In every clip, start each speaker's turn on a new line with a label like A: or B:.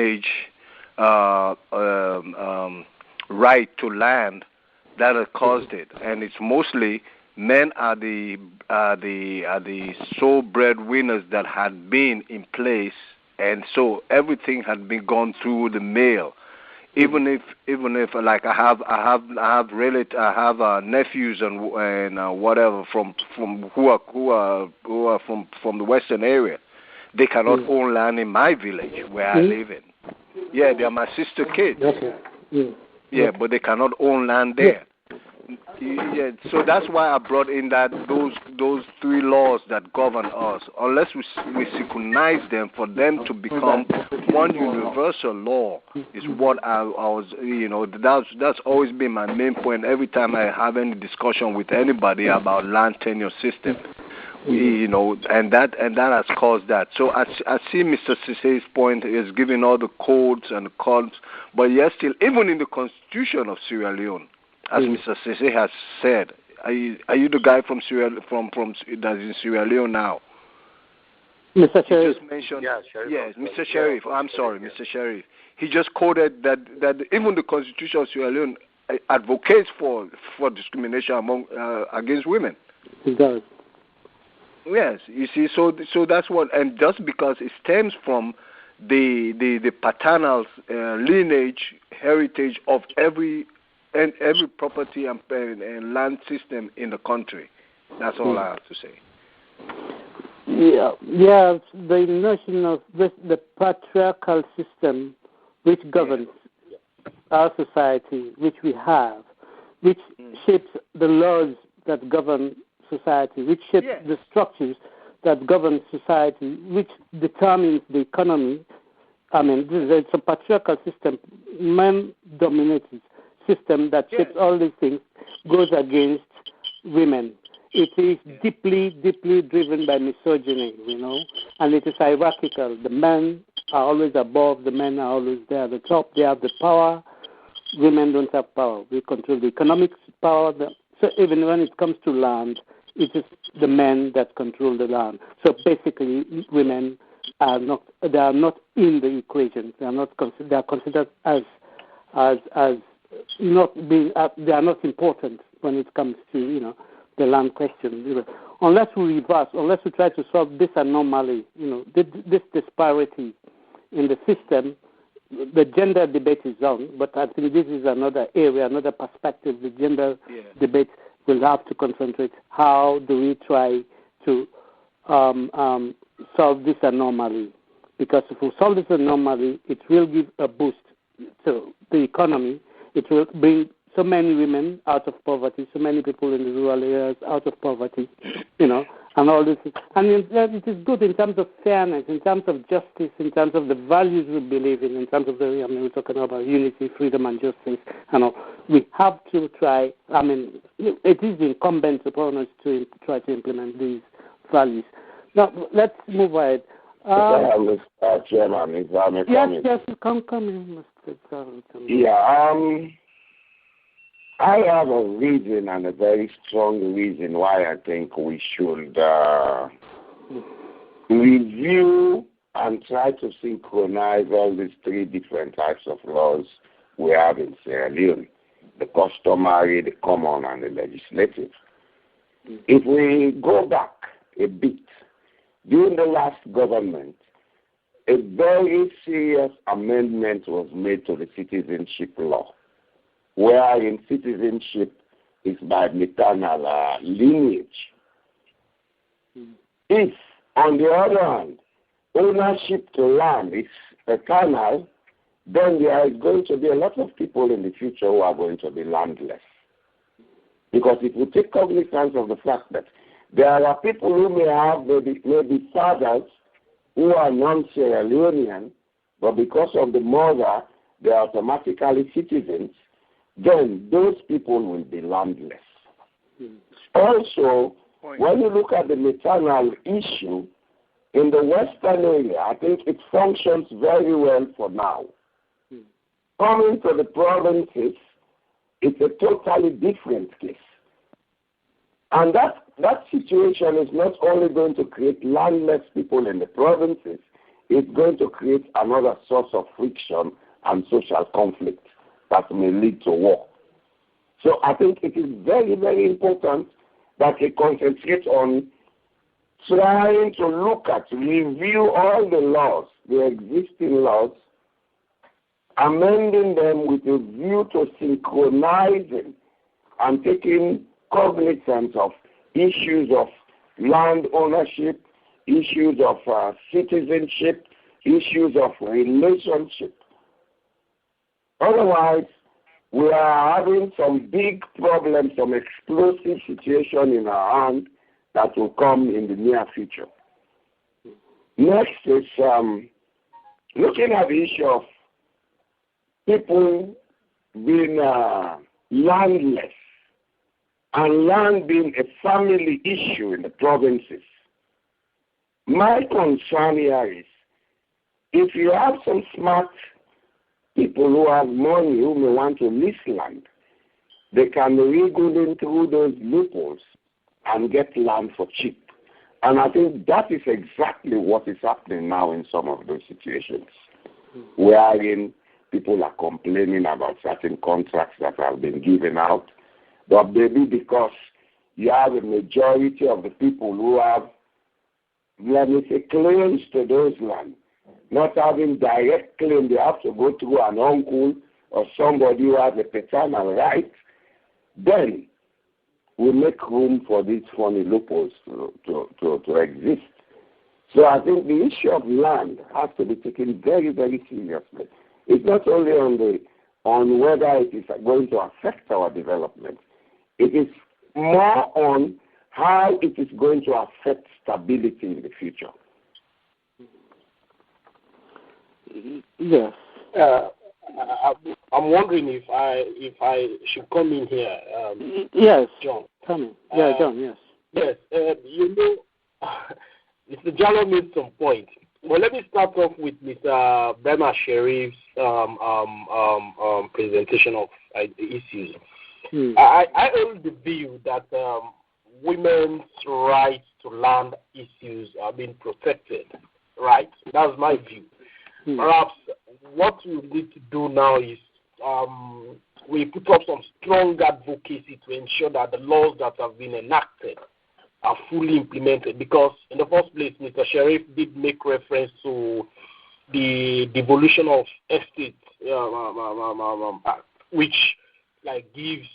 A: village right to land that has caused it, and it's mostly men are the sole breadwinners that had been in place, and so everything had been gone through the male. Even if like I have nephews and whatever from who are from the western area, they cannot own land in my village where I live in. Yeah, they are my sister kids. Yeah, but they cannot own land there. Yeah, so that's why I brought in that those three laws that govern us. Unless we synchronize them for them to become one universal law, is what I was, that's always been my main point every time I have any discussion with anybody about land tenure system. And that has caused that. So I see Mr. Sisse's point is giving all the codes and the codes, but yet still, even in the Constitution of Sierra Leone, as Mr. Sisse has said, are you the guy from that's in Sierra Leone now?
B: Mr. Sheriff.
A: Just mentioned,
C: Sheriff.
A: Yes, Mr. Sheriff. I'm sorry, Mr. Sheriff. He just quoted that even the Constitution of Sierra Leone advocates for discrimination against women.
B: It does.
A: Yes, you see, so that's what, and just because it stems from the paternal lineage, heritage of every property and land system in the country. That's all I have to say.
B: Yeah, the notion of the patriarchal system which governs our society, which we have, which shapes the laws that govern society, which shapes the structures that govern society, which determines the economy. I mean, it's a patriarchal system, man-dominated system that shapes all these things, goes against women. It is deeply, deeply driven by misogyny, and it is hierarchical. The men are always above, the men are always there at the top. They have the power. Women don't have power. We control the economic power. So even when it comes to land, it is the men that control the land. So basically, women are not in the equation. They are considered as not being. They are not important when it comes to the land question. Unless we reverse, unless we try to solve this anomaly, this disparity in the system. The gender debate is on, but I think this is another area, another perspective. The gender debate will have to concentrate. How do we try to solve this anomaly? Because if we solve this anomaly, it will give a boost to the economy. It will bring so many women out of poverty, so many people in the rural areas out of poverty, and all this. And it is good in terms of fairness, in terms of justice, in terms of the values we believe in terms of we're talking about unity, freedom, and justice. We have to try. It is incumbent upon us to try to implement these values. Now, let's move ahead.
C: Mr. Chairman,
B: yes, come in, Mr.
C: Charlton. I have a reason, and a very strong reason, why I think we should review and try to synchronize all these three different types of laws we have in Sierra Leone: the customary, the common, and the legislative. If we go back a bit, during the last government, a very serious amendment was made to the citizenship law, wherein citizenship is by maternal lineage. If, on the other hand, ownership to land is paternal, then there is going to be a lot of people in the future who are going to be landless. Because if we take cognizance of the fact that there are people who may have maybe fathers who are non-Sierra Leonean, but because of the mother, they are automatically citizens, then those people will be landless. Also, when you look at the maternal issue, in the Western area, I think it functions very well for now. Coming to the provinces, it's a totally different case. And that situation is not only going to create landless people in the provinces, it's going to create another source of friction and social conflict that may lead to war. So I think it is very, very important that we concentrate on trying to look at, review all the laws, the existing laws, amending them with a view to synchronizing and taking cognizance of issues of land ownership, issues of citizenship, issues of relationship. Otherwise, we are having some big problems, some explosive situation in our hand that will come in the near future. Next is looking at the issue of people being landless and land being a family issue in the provinces. My concern here is if you have some smart people who have money who may want to lease land, they can wriggle in through those loopholes and get land for cheap. And I think that is exactly what is happening now in some of those situations, wherein people are complaining about certain contracts that have been given out, but maybe because you have a majority of the people who have, let me say, claims to those lands, not having direct claim, they have to go through an uncle or somebody who has a paternal right, then we make room for these funny loopholes to exist. So I think the issue of land has to be taken very, very seriously. It's not only on whether it is going to affect our development. It is more on how it is going to affect stability in the future.
B: Yes.
D: I'm wondering if I should come in here.
B: Yes.
D: John.
B: Come in. Yeah, John. Yes.
D: Yes. Mr. Jallo made some point. Well, let me start off with Mr. Brema Sherif's presentation of issues. I hold the view that women's rights to land issues are being protected, right? That's my view. Perhaps what we need to do now is we put up some strong advocacy to ensure that the laws that have been enacted are fully implemented, because in the first place, Mr. Sherif did make reference to the devolution of estates, which gives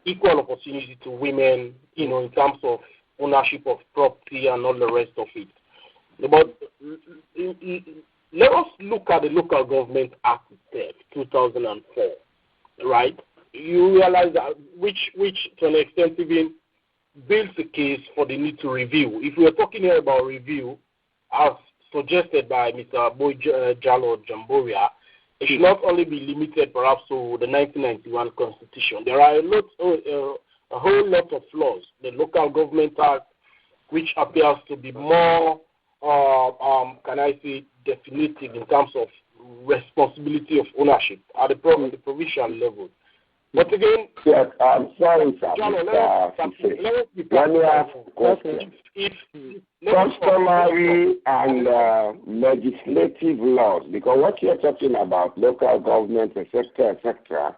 D: equal opportunity to women, in terms of ownership of property and all the rest of it. But let us look at the Local Government Act itself, 2004, right? You realize that which to an extent even builds the case for the need to review. If we are talking here about review, as suggested by Mr. Jallo Jamboria, it should not only be limited perhaps to the 1991 Constitution. There are a whole lot of laws. The Local Government Act, which appears to be more, can I say, definitive in terms of responsibility of ownership at the provincial level. But again,
C: yes, I'm sorry, sir. Let me ask a question. Customary and legislative laws, because what you're talking about, local government, etc.,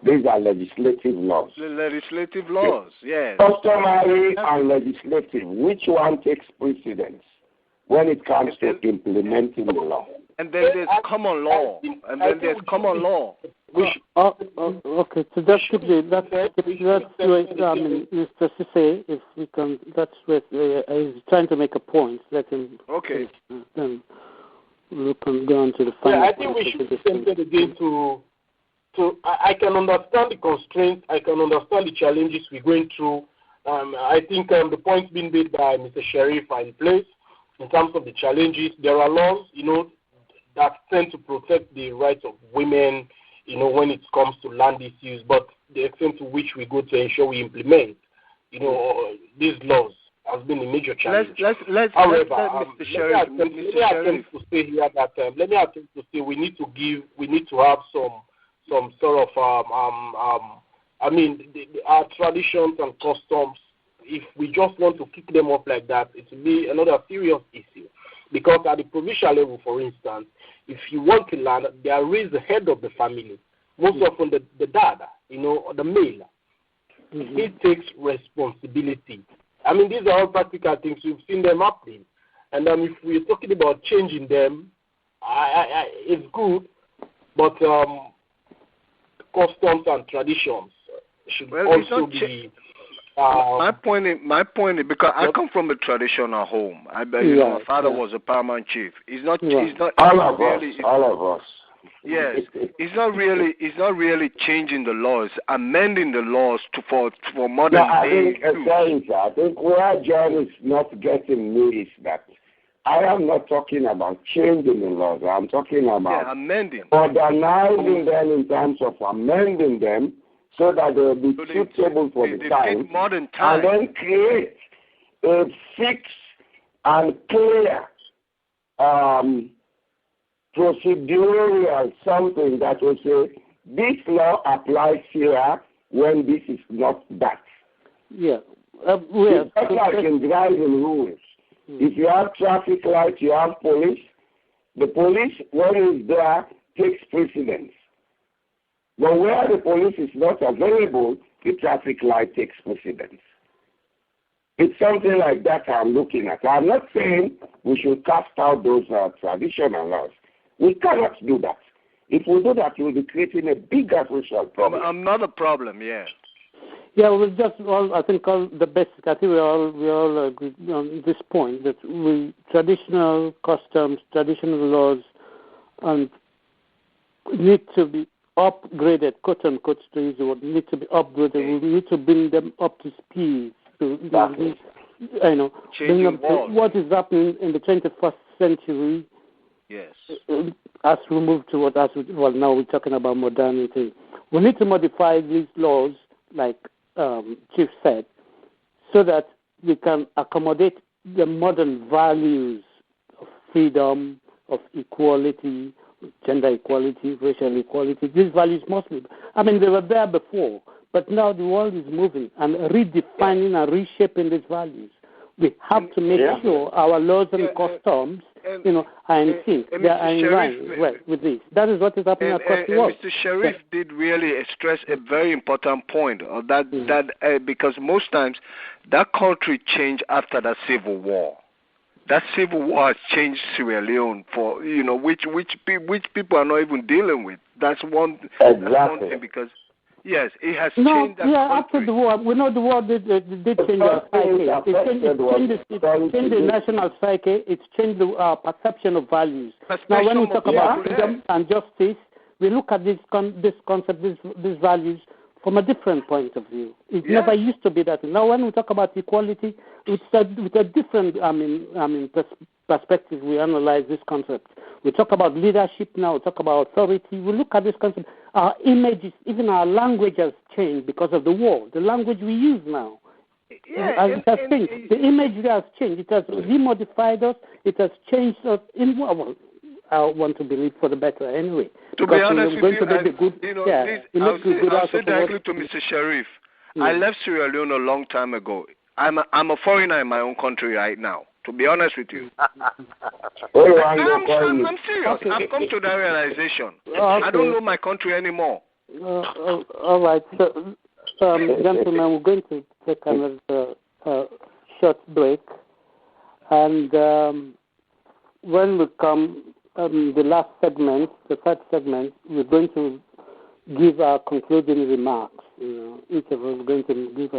C: these are legislative laws.
A: The legislative laws, yes.
C: Customary and legislative, which one takes precedence when it comes to implementing the law?
A: And then there's common law.
B: Okay, so that's Mr. Sisse, if we can, that's what he's trying to make a point. Let him.
A: Okay.
B: Then we can go on to the final.
D: I think we should be tempted again to. I can understand the constraints. I can understand the challenges we're going through. I think the points being made by Mr. Sherif are in place in terms of the challenges. There are laws, that tend to protect the rights of women, when it comes to land issues, but the extent to which we go to ensure we implement, these laws has been a major challenge. However, let me attempt to say here that we need to have some sort of our traditions and customs. If we just want to kick them off like that, it will be another serious issue. Because at the provincial level, for instance, if you want to land, there is the head of the family, most often the dad, the male. He takes responsibility. I mean, these are all practical things. You've seen them happening. And if we're talking about changing them, it's good, but customs and traditions should also be.
A: My point is because I come from a traditional home. My father was a paramount chief.
C: All of us.
A: Yes, it's not really changing the laws, amending the laws for modern day.
C: I think where John is not getting me is that I am not talking about changing the laws. I'm talking about
A: amending,
C: modernizing them in terms of amending them so that they will be suitable for the time,
A: modern time,
C: and then create a fixed and clear procedural something that will say this law applies here when this is not that.
B: Yeah.
C: It's just like in driving rules. If you have traffic lights, you have police. The police, when it's there, takes precedence. But where the police is not available, the traffic light takes precedence. It's something like that I'm looking at. I'm not saying we should cast out those traditional laws. We cannot do that. If we do that, we'll be creating a bigger social problem.
A: Another problem, yeah.
B: Yeah, we just I think all the basic. I think we all agree on this point that traditional customs, traditional laws, and need to be upgraded. "Quote unquote," to use the word, need to be upgraded. We need to bring them up to speed. Bring up to what is happening in the 21st century.
A: Yes.
B: As we move toward now we're talking about modernity. We need to modify these laws, like Chief said, so that we can accommodate the modern values of freedom, of equality, gender equality, racial equality. These values mostly, they were there before, but now the world is moving and redefining and reshaping these values. We have to make sure our laws and customs are in sync. They are in line with this. That is what is happening across the world.
A: Mr. Sharif did really stress a very important point that because most times that country changed after the Civil War. That Civil War has changed Sierra Leone for which people are not even dealing with. That's one thing because. Yes, it has changed that country.
B: After the war, we know the war did change our psyche. It changed the national psyche. It's changed our perception of values. Now, when we talk about freedom and justice, we look at this concept, these values, from a different point of view. It never used to be that. Now, when we talk about equality, it's with a different perspective. We analyze this concept. We talk about leadership now. We talk about authority. We look at this concept. Our images, even our language has changed because of the war. The language we use now, it has changed. The imagery has changed. It has remodified us. It has changed us. I want to believe for the better anyway.
A: To be honest with you, I'll say directly to Mr. Sharif. I left Sierra Leone a long time ago. I'm a foreigner in my own country right now. To be honest with you, I'm serious. I've come to that realization. I don't know my country anymore.
B: All right, so, gentlemen, we're going to take another short break, and when we come, the last segment, the third segment, we're going to give our concluding remarks. Each of us is going to give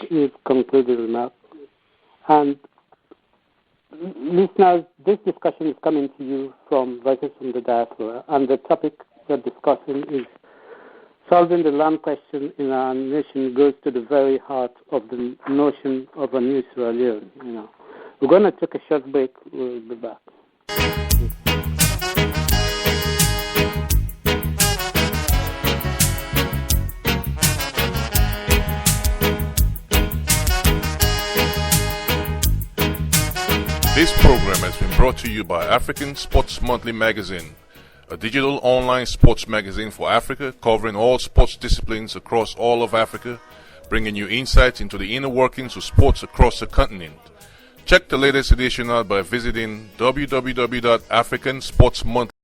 B: his concluding remarks. And listeners, this discussion is coming to you from Voices from the Diaspora, and the topic we're discussing is solving the land question in our nation goes to the very heart of the notion of a new Sierra Leone. We're going to take a short break. We'll be back.
E: This program has been brought to you by African Sports Monthly Magazine, a digital online sports magazine for Africa covering all sports disciplines across all of Africa, bringing you insights into the inner workings of sports across the continent. Check the latest edition out by visiting www.africansportsmonthly.com.